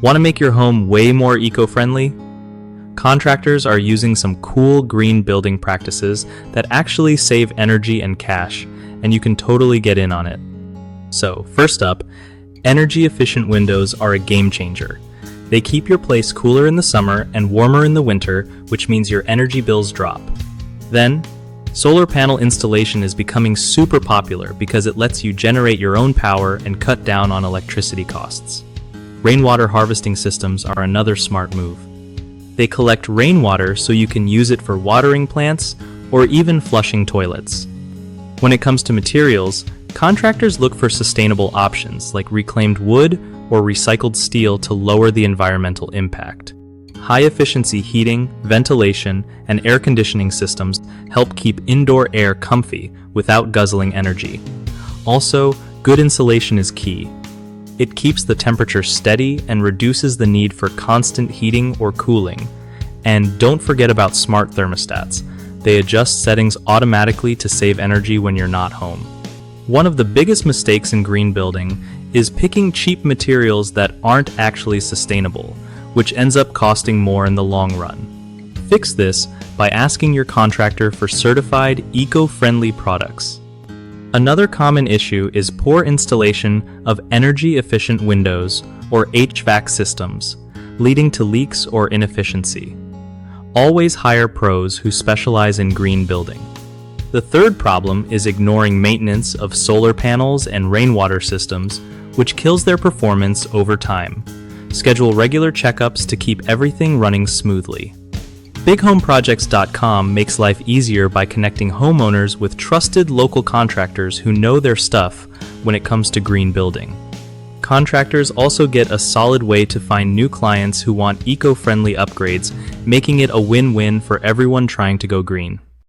Want to make your home way more eco-friendly? Contractors are using some cool green building practices that actually save energy and cash, and you can totally get in on it. So, first up, energy-efficient windows are a game changer. They keep your place cooler in the summer and warmer in the winter, which means your energy bills drop. Then, solar panel installation is becoming super popular because it lets you generate your own power and cut down on electricity costs. Rainwater harvesting systems are another smart move. They collect rainwater so you can use it for watering plants or even flushing toilets. When it comes to materials, contractors look for sustainable options like reclaimed wood or recycled steel to lower the environmental impact. High-efficiency heating, ventilation, and air conditioning systems help keep indoor air comfy without guzzling energy. Also, good insulation is key. It keeps the temperature steady and reduces the need for constant heating or cooling. And don't forget about smart thermostats. They adjust settings automatically to save energy when you're not home. One of the biggest mistakes in green building is picking cheap materials that aren't actually sustainable, which ends up costing more in the long run. Fix this by asking your contractor for certified eco-friendly products. Another common issue is poor installation of energy-efficient windows or HVAC systems, leading to leaks or inefficiency. Always hire pros who specialize in green building. The third problem is ignoring maintenance of solar panels and rainwater systems, which kills their performance over time. Schedule regular checkups to keep everything running smoothly. BigHomeProjects.com makes life easier by connecting homeowners with trusted local contractors who know their stuff when it comes to green building. Contractors also get a solid way to find new clients who want eco-friendly upgrades, making it a win-win for everyone trying to go green.